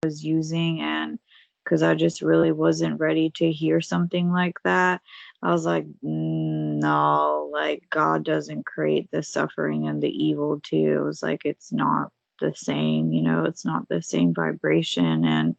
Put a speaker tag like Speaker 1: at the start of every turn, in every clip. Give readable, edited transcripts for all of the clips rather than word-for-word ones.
Speaker 1: was using, and because I just really wasn't ready to hear something like that. I was like, no, like God doesn't create the suffering and the evil too. It was like it's not the same, it's not the same vibration. And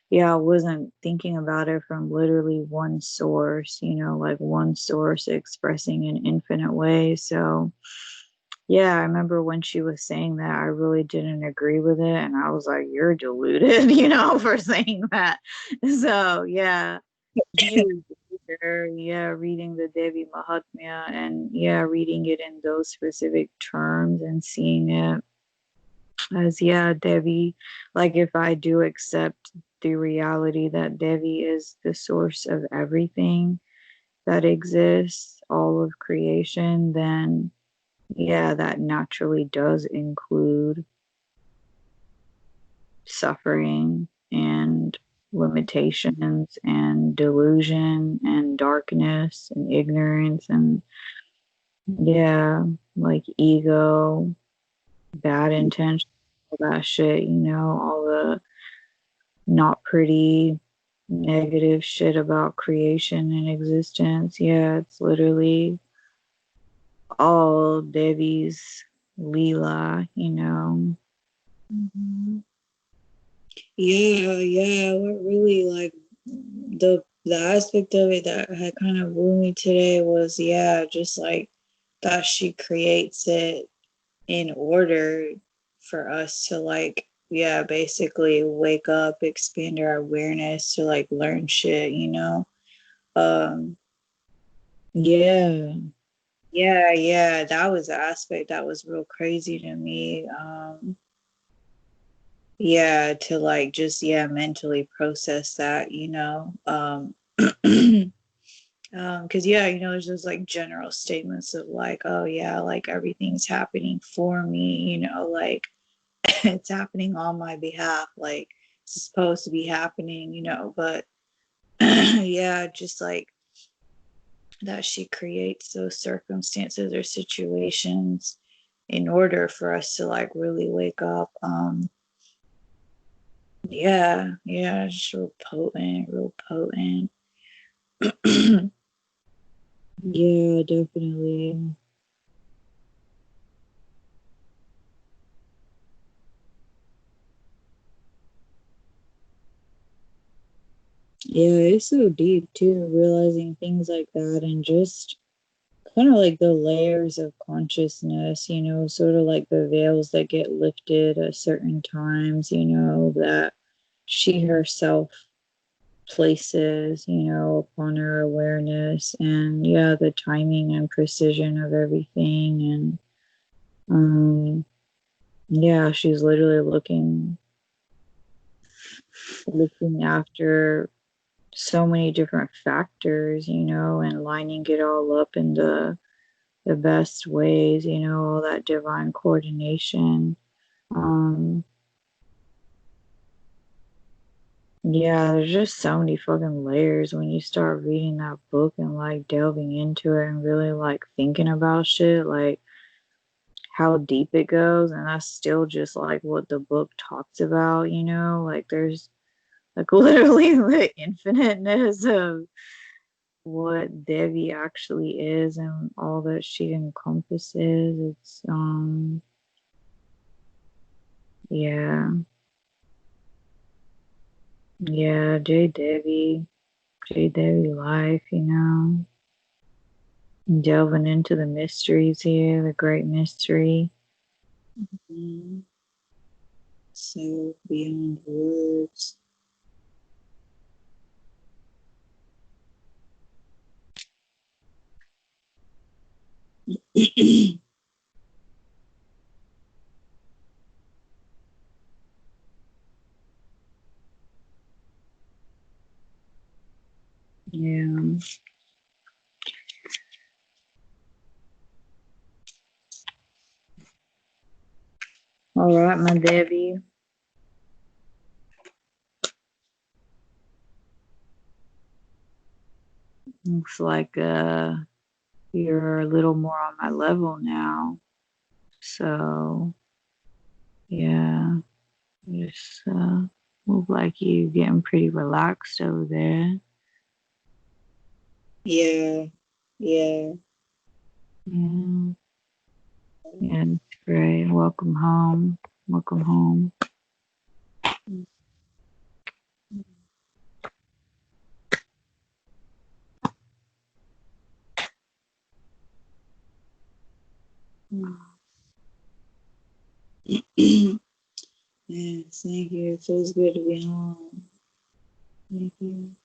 Speaker 1: yeah, I wasn't thinking about it from literally one source, like one source expressing in infinite ways. So yeah, I remember when she was saying that, I really didn't agree with it. And I was like, you're deluded, for saying that. So yeah, years later, yeah, reading the Devi Mahatmya and yeah, reading it in those specific terms and seeing it as, yeah, Devi, like if I do accept the reality that Devi is the source of everything that exists, all of creation, then yeah, that naturally does include suffering and limitations and delusion and darkness and ignorance and yeah, like ego, bad intention, all that shit, all the not pretty negative shit about creation and existence. Yeah, it's literally all Devi's Leela.
Speaker 2: Mhm. Yeah. What really like the aspect of it that had kind of wooed me today was just like that she creates it in order for us to like basically wake up, expand our awareness to like learn shit. Um
Speaker 1: Yeah.
Speaker 2: yeah, that was an aspect that was real crazy to me. To like just mentally process that. Because there's those like general statements of like, oh yeah, like everything's happening for me, like it's happening on my behalf, like it's supposed to be happening, but just like that she creates those circumstances or situations in order for us to like really wake up. It's real potent.
Speaker 1: Yeah, definitely. Yeah, it's so deep too, realizing things like that and just kind of like the layers of consciousness, sort of like the veils that get lifted at certain times, that she herself places, upon her awareness. And yeah, the timing and precision of everything. And yeah, she's literally looking after so many different factors, and lining it all up in the best ways, all that divine coordination. Um, yeah, there's just so many fucking layers when you start reading that book and like delving into it and really like thinking about shit, like how deep it goes. And that's still just like what the book talks about, like there's like literally the infiniteness of what Devi actually is and all that she encompasses. It's yeah. Yeah, J Devi Life, delving into the mysteries here, the great mystery.
Speaker 2: Mhm. So beyond words.
Speaker 1: Yeah. All right, my Devi. Looks like you're a little more on my level now. So yeah, just move look like you getting pretty relaxed over there.
Speaker 2: Yeah. Yeah.
Speaker 1: Yeah. Yeah, that's great. Welcome home. Welcome home.
Speaker 2: Yes, thank you. It feels good to be home. Thank you.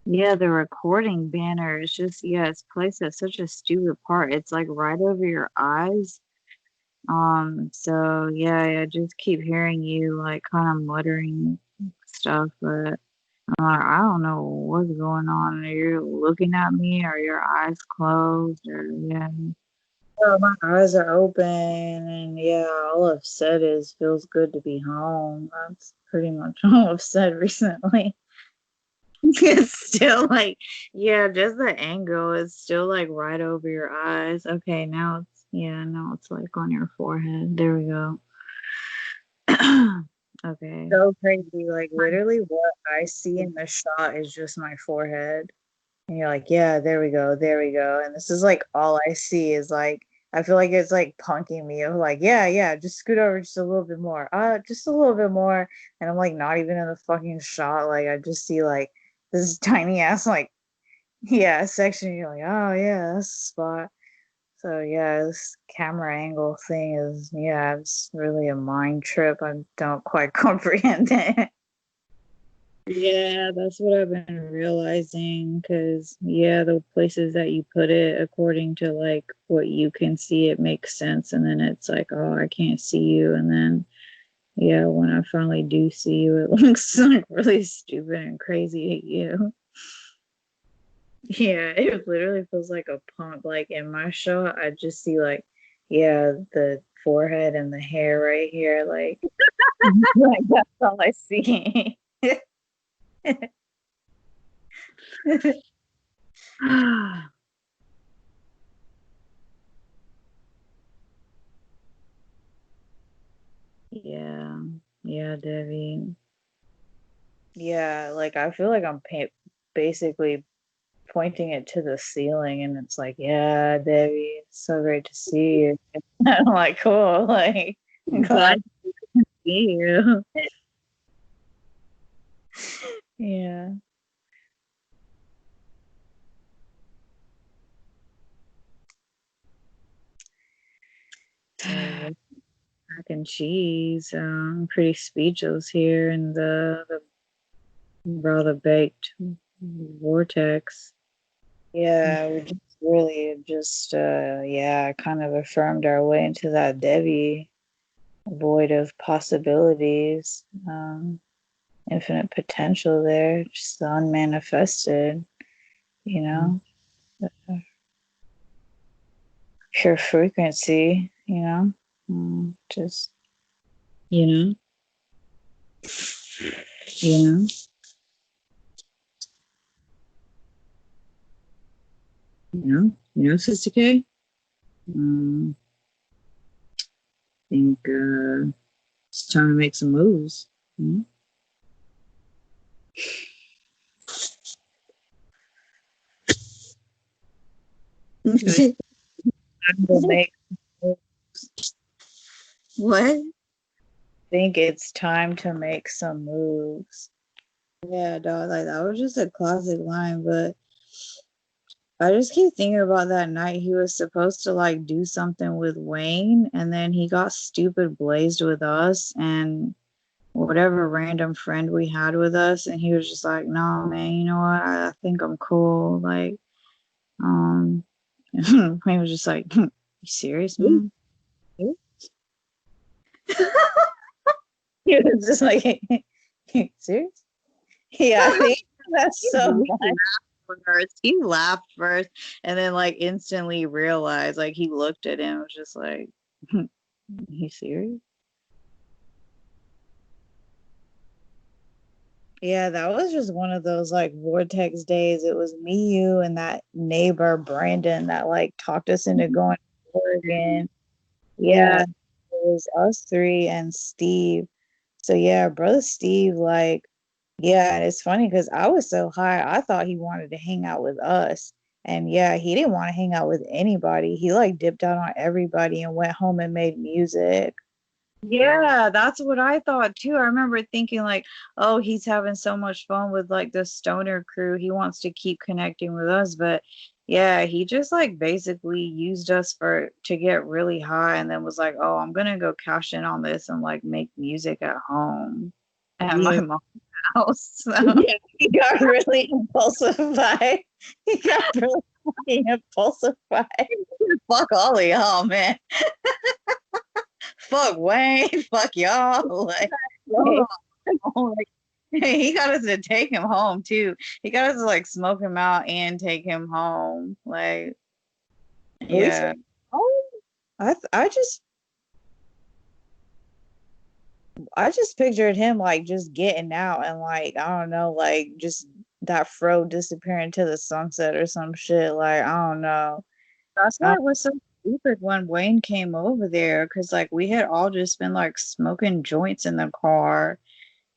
Speaker 1: Yeah, the recording banner is just, yeah, it's placed at such a stupid part. It's like right over your eyes. So yeah, I just keep hearing you like kind of muttering stuff, but I don't know what's going on. Are you looking at me? Are your eyes closed? Or yeah.
Speaker 2: Oh, my eyes are open, and yeah, all I've said is feels good to be home. That's pretty much all I've said recently.
Speaker 1: It's still like, yeah, just the angle is still like right over your eyes. Okay, now it's, yeah, now it's like on your forehead. There we go. Okay.
Speaker 2: So crazy. Like, literally, what I see in the shot is just my forehead. And you're like, yeah, there we go, there we go. And this is like all I see is like, I feel like it's like punking me of like, yeah, yeah, just scoot over just a little bit more. Just a little bit more. And I'm like not even in the fucking shot. Like I just see like this tiny ass like yeah, section. You're like, oh yeah, that's the spot. So yeah, this camera angle thing is yeah, it's really a mind trip. I don't quite comprehend it.
Speaker 1: Yeah, that's what I've been realizing. Cause yeah, the places that you put it according to like what you can see, it makes sense. And then it's like, oh, I can't see you. And then, yeah, when I finally do see you, it looks like really stupid and crazy to you. Yeah, it literally feels like a punk. Like in my shot, I just see like, yeah, the forehead and the hair right here. Like, like that's all I see. Yeah, yeah, Devi.
Speaker 2: Yeah, like I feel like I'm basically pointing it to the ceiling, and it's like, yeah, Debbie, it's so great to see you. I'm like, cool, like, I'm
Speaker 1: Glad
Speaker 2: glad.
Speaker 1: to see you.
Speaker 2: Yeah.
Speaker 1: Yeah, mac and cheese. I'm pretty speechless here in the rather baked vortex.
Speaker 2: Yeah, we just really just yeah, kind of affirmed our way into that Debbie void of possibilities, infinite potential there, just the unmanifested, you know, pure frequency, you know, just
Speaker 1: You know, you know, Sister K. Um, think it's time to make some moves. You know?
Speaker 2: will make.
Speaker 1: What?
Speaker 2: Think it's time to make some moves.
Speaker 1: Yeah, dog. Like that was just a classic line, but I just keep thinking about that night he was supposed to like do something with Wayne, and then he got stupid blazed with us and whatever random friend we had with us, and he was just like, "No, man, you know what? I think I'm cool." Like, um, Wayne was just like, "You serious, man?"
Speaker 2: He was just like, serious? Yeah, I think that's so much.
Speaker 1: First. He laughed first and then like instantly realized, like he looked at him and was just like, "You serious?"
Speaker 2: Yeah, that was just one of those like vortex days. It was me, you, and that neighbor Brandon that like talked us into going to Oregon. Yeah,
Speaker 1: Yeah.
Speaker 2: it was us three and Steve. So yeah, brother Steve, like, yeah, and it's funny because I was so high, I thought he wanted to hang out with us. And yeah, he didn't want to hang out with anybody. He like dipped out on everybody and went home and made music.
Speaker 1: Yeah, that's what I thought too. I remember thinking like, oh, he's having so much fun with like the stoner crew. He wants to keep connecting with us, but yeah, he just like basically used us for to get really high and then was like, "Oh, I'm gonna go cash in on this and like make music at home at my
Speaker 2: Yeah,
Speaker 1: mom's house." So
Speaker 2: yeah, he got really impulsive by he got really fucking impulsive by
Speaker 1: fuck all of y'all, man. Fuck Wayne, fuck y'all. Like, oh, like he got us to take him home too. He got us to like smoke him out and take him home. Like,
Speaker 2: we took
Speaker 1: yeah.
Speaker 2: oh, I just pictured him like just getting out and like I don't know, like just that fro disappearing to the sunset or some shit. Like I don't know.
Speaker 1: That's
Speaker 2: I,
Speaker 1: why it was so stupid when Wayne came over there because like we had all just been like smoking joints in the car.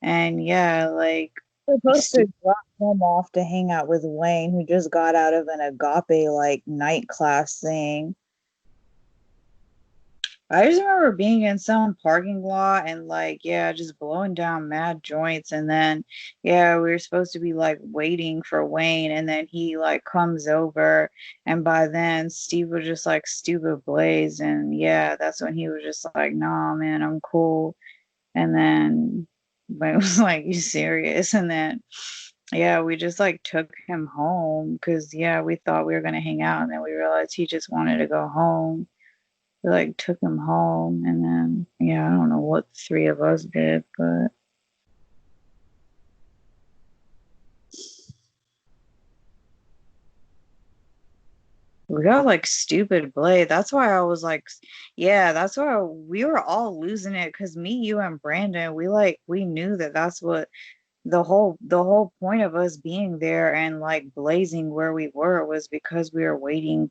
Speaker 1: And yeah, like
Speaker 2: was supposed to
Speaker 1: stupid.
Speaker 2: drop him off to hang out with Wayne, who just got out of an agape like night class thing.
Speaker 1: I just remember being in some parking lot and like, yeah, just blowing down mad joints. And then, yeah, we were supposed to be like waiting for Wayne. And then he like comes over. And by then, Steve was just like stupid Blaze. And yeah, that's when he was just like, nah, man, I'm cool. And then Wayne was like, you serious? And then, yeah, we just like took him home because, yeah, we thought we were going to hang out. And then we realized he just wanted to go home. We like took him home and then yeah, I don't know what the three of us did, but we got like stupid Blade. That's why I was like, yeah, that's why we were all losing it because me, you, and Brandon, we knew that that's what the whole point of us being there and like blazing where we were was because we were waiting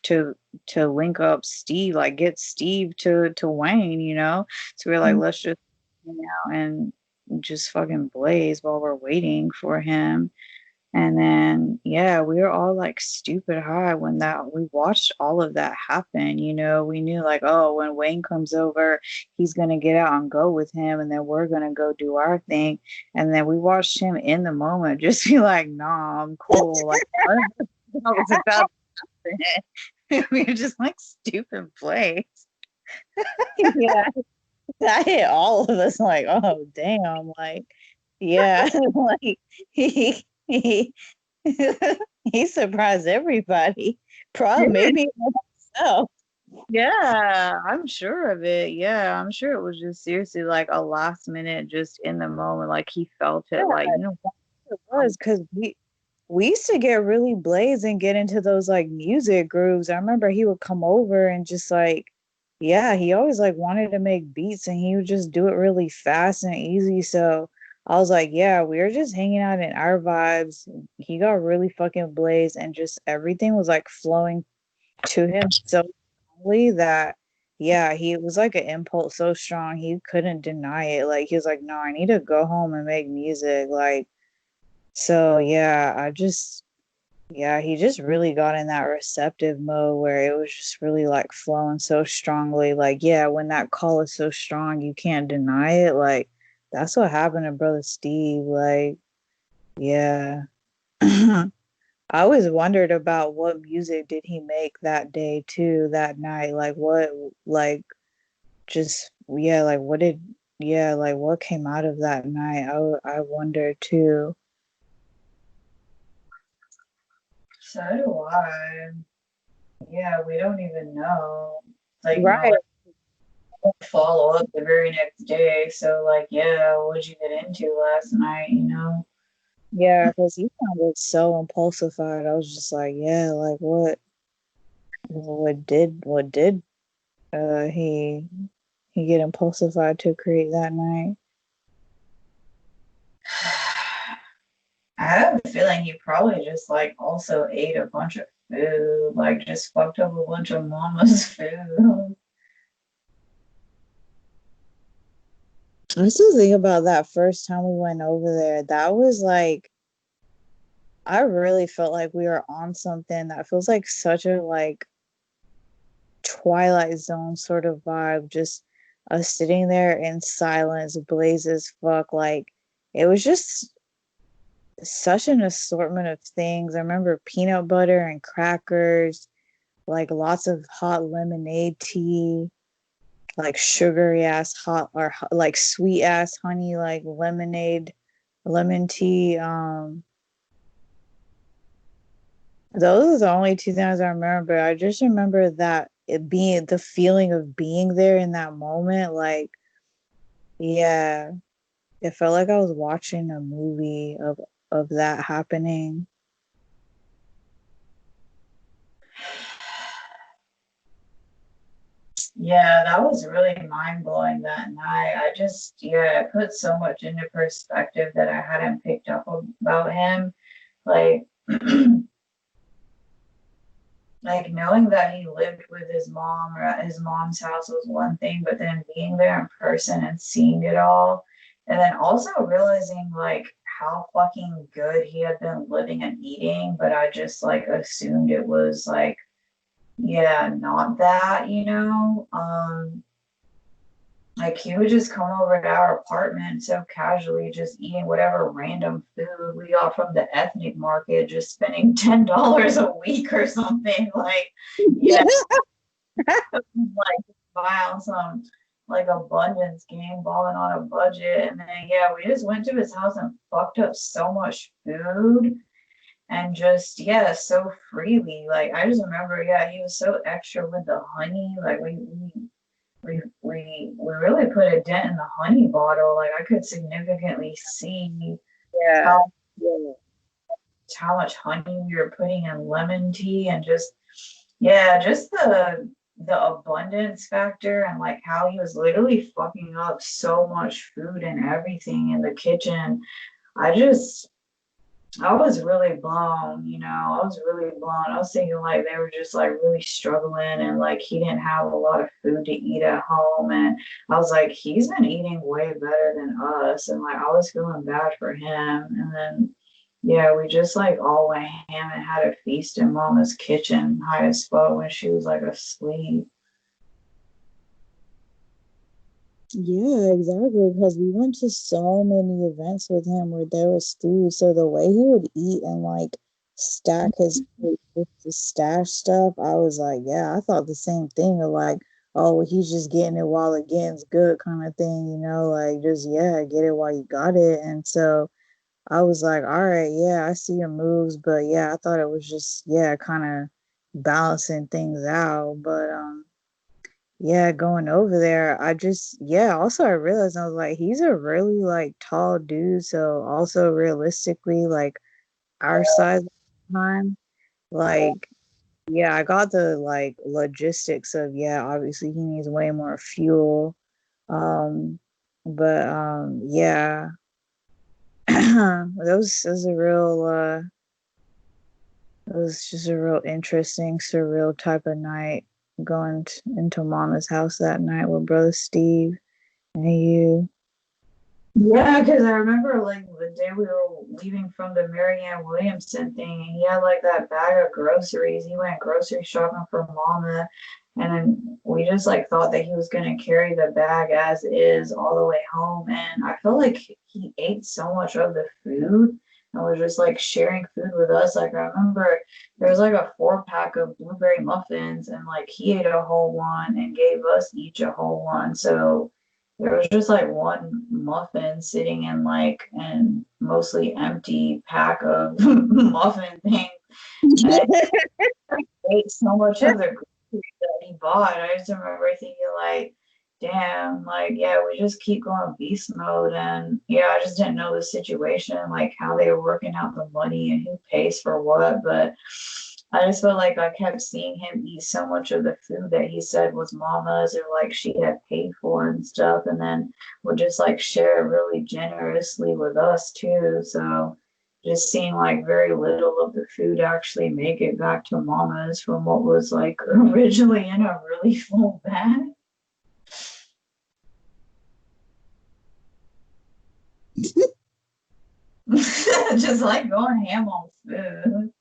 Speaker 1: to to link up Steve, like get Steve to Wayne, you know. So we are like, let's just hang out and just fucking blaze while we're waiting for him. And then, yeah, we were all like stupid high when that we watched all of that happen. You know, we knew like, oh, when Wayne comes over, he's gonna get out and go with him, and then we're gonna go do our thing. And then we watched him in the moment just be like, nah, I'm cool. Like, I was about to we were just like stupid plays.
Speaker 2: Yeah, that hit all of us like, oh damn, like yeah, like he he surprised everybody. Probably maybe even himself.
Speaker 1: Yeah, I'm sure of it. Yeah, I'm sure it was just seriously like a last minute, just in the moment, like he felt it, like, you know,
Speaker 2: It was because we used to get really blazed and get into those like music grooves. I remember he would come over and just like, yeah, he always like wanted to make beats and he would just do it really fast and easy. So I was like, yeah, we were just hanging out in our vibes. He got really fucking blazed and just everything was like flowing to him so strongly that yeah, he was like an impulse so strong he couldn't deny it. Like he was like, no, I need to go home and make music. Like so yeah, yeah, he just really got in that receptive mode where it was just really like flowing so strongly. Like, yeah, when that call is so strong, you can't deny it. Like, that's what happened to Brother Steve. Like, yeah. I always wondered about what music did he make that day too, that night. Like, what, like, just, yeah, like, what did, yeah, like, what came out of that night? I wonder too.
Speaker 1: so do I. Yeah, we don't even know. Like, you know,
Speaker 2: Right.
Speaker 1: like follow up the very next day. So, like, yeah, what'd you get into last night, you know?
Speaker 2: Yeah, because he sounded so impulsified. I was just like, yeah, like what did he get impulsified to create that night?
Speaker 1: I have a feeling he probably just like also ate a bunch of food, like just fucked up a bunch of mama's food.
Speaker 2: I still think about that first time we went over there. That was like, I really felt like we were on something that feels like such a like Twilight Zone sort of vibe. Just us sitting there in silence, blaze as fuck. Like it was just such an assortment of things. I remember peanut butter and crackers, like lots of hot lemonade tea, like sugary ass hot or like sweet ass honey, like lemonade, lemon tea. Those are the only two things I remember. I just remember that it being the feeling of being there in that moment. Like, yeah, it felt like I was watching a movie of that happening.
Speaker 1: Yeah, that was really mind blowing that night. I just, yeah, it put so much into perspective that I hadn't picked up about him. Like, like knowing that he lived with his mom or at his mom's house was one thing, but then being there in person and seeing it all, and then also realizing like how fucking good he had been living and eating, but I just like assumed it was like, yeah, not that, you know? Like he would just come over to our apartment so casually, just eating whatever random food we got from the ethnic market, just spending $10 a week or something. Like, yeah, like buy on some like abundance game, balling on a budget. And then yeah, we just went to his house and fucked up so much food and just yeah, so freely. Like I just remember, yeah, he was so extra with the honey. Like we really put a dent in the honey bottle. Like I could significantly see
Speaker 2: Yeah.
Speaker 1: how how much honey we were putting in lemon tea and just yeah, just the abundance factor and like how he was literally fucking up so much food and everything in the kitchen. I just I was really blown, you know, I was really blown. I was thinking like they were just like really struggling and like he didn't have a lot of food to eat at home. And I was like, he's been eating way better than us. And like I was feeling bad for him. And then, yeah, we just like all went ham and had a feast in Mama's kitchen, high as fuck when she was like asleep.
Speaker 2: Yeah, exactly. Because we went to so many events with him where there was food. So the way he would eat and like stack his plate with the stash stuff, I was like, yeah, I thought the same thing of like, oh, he's just getting it while it getting's good kind of thing, you know, like just yeah, get it while you got it. And so I was like, all right, yeah, I see your moves, but yeah, I thought it was just yeah, kind of balancing things out. But yeah, going over there, I just yeah, also I realized I was like, he's a really like tall dude, so also realistically, like our size at the time, like yeah, I got the like logistics of yeah, obviously he needs way more fuel. Um, but yeah, that was a real it was just a real interesting, surreal type of night going into Mama's house that night with brother Steve and you.
Speaker 1: Yeah, because I remember like the day we were leaving from the Marianne Williamson thing, and he had like that bag of groceries. He went grocery shopping for Mama, and then we just like thought that he was gonna carry the bag as is all the way home. And I feel like he ate so much of the food and was just like sharing food with us. Like I remember there was like a 4 pack of blueberry muffins, and like he ate a whole one and gave us each a whole one. So there was just like one muffin sitting in like an mostly empty pack of muffin things. And I ate so much of the groceries that he bought. I just remember thinking like, damn, like yeah, we just keep going beast mode. And yeah, I just didn't know the situation, like how they were working out the money and who pays for what. But I just felt like I kept seeing him eat so much of the food that he said was mama's or like she had paid for and stuff, and then would just like share it really generously with us too. So just seeing like very little of the food actually make it back to mama's from what was like originally in a really full bag. Just like going ham on food.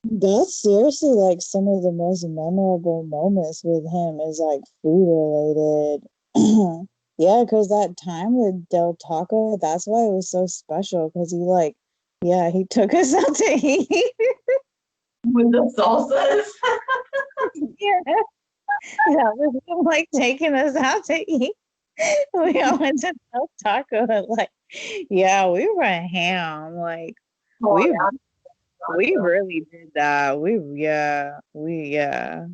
Speaker 2: That's seriously like some of the most memorable moments with him is like food related. Yeah, because that time with Del Taco, that's why it was so special. Because he like, yeah, he took us out to eat.
Speaker 1: With the salsas.
Speaker 2: Yeah, yeah, with him like taking us out to eat. We all went to Del Taco and like, yeah, we were ham. Like,
Speaker 1: Oh,
Speaker 2: we
Speaker 1: yeah.
Speaker 2: we really did that. Yeah.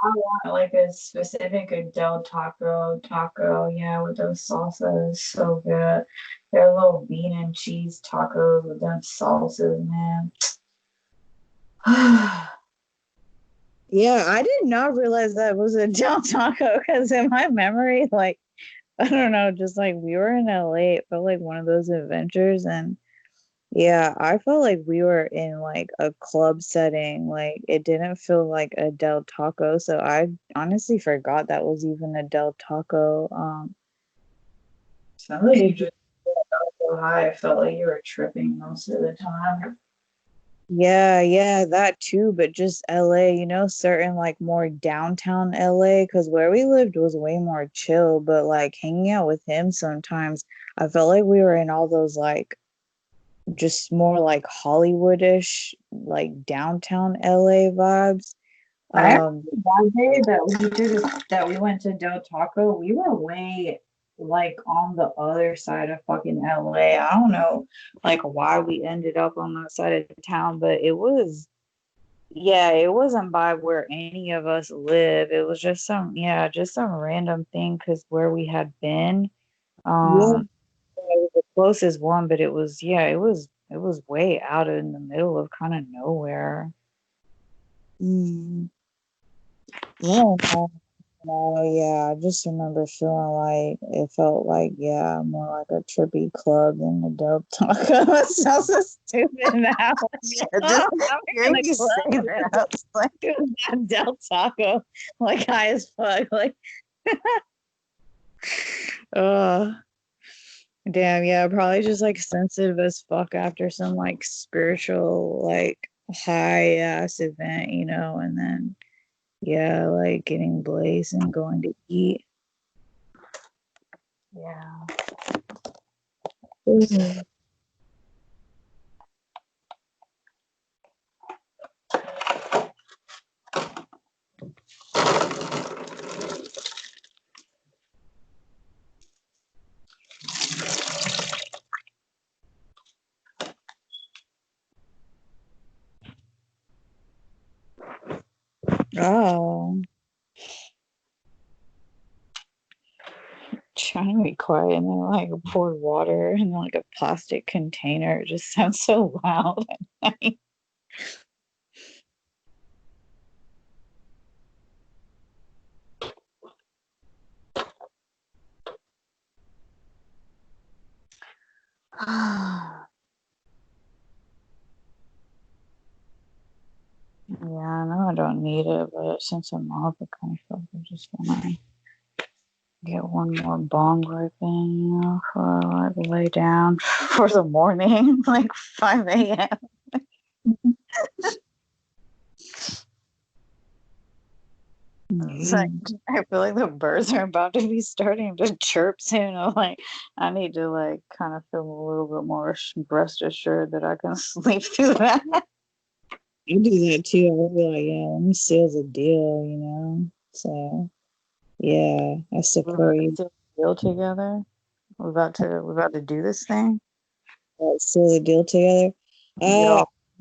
Speaker 1: I want like a specific Del taco, yeah, with those salsas. So good. Their little bean and cheese tacos with them salsas, man.
Speaker 2: Yeah, I did not realize that was a Del Taco because in my memory, like, I don't know, just like we were in LA, it felt like one of those adventures. And yeah, I felt like we were in like a club setting. Like, it didn't feel like a Del Taco. So I honestly forgot that was even a Del Taco.
Speaker 1: Sounds like you just got so high. I felt like you were tripping most of the time.
Speaker 2: Yeah, that too, but just LA, certain like more downtown LA, because where we lived was way more chill, but like hanging out with him sometimes, I felt like we were in all those like just more like Hollywoodish, like downtown LA vibes.
Speaker 1: I remember
Speaker 2: Um,
Speaker 1: one day that we went to Del Taco. We were way like on the other side of fucking LA. I don't know like why we ended up on that side of town, but it was yeah, it wasn't by where any of us live. It was just just some random thing because where we had been,
Speaker 2: yeah,
Speaker 1: it was the closest one, but it was way out in the middle of kind of nowhere.
Speaker 2: mm, yeah, no, yeah, I just remember feeling like it felt like, yeah, more like a trippy club than the Del Taco. It sounds so stupid now.
Speaker 1: Yeah, just
Speaker 2: Oh, I'm in
Speaker 1: hearing
Speaker 2: a
Speaker 1: you
Speaker 2: club.
Speaker 1: say that, I was like,
Speaker 2: Doing that Del Taco, like high as fuck. Like, uh, damn, yeah, probably just like sensitive as fuck after some like spiritual, like high ass event, and then, yeah, like getting blazed and going to eat.
Speaker 1: yeah.
Speaker 2: Mhm. Oh,
Speaker 1: Trying to be quiet and then like poured water in like a plastic container. It just sounds so loud. Yeah, I know I don't need it, but since I'm off, I kind of feel like I just want to get one more bong rip in, before I like lay down for the morning, like 5 a.m. It's like
Speaker 2: mm.
Speaker 1: I feel like the birds are about to be starting to chirp soon. I'm like, I need to like kind of feel a little bit more rest assured that I can sleep through that.
Speaker 2: I do that too. I'll be like, yeah, let me seal the deal. So, yeah, I
Speaker 1: We're about
Speaker 2: support
Speaker 1: to
Speaker 2: you.
Speaker 1: seal the deal together. We're about to do this thing.
Speaker 2: Seal the deal together.
Speaker 1: Get
Speaker 2: Uh,
Speaker 1: all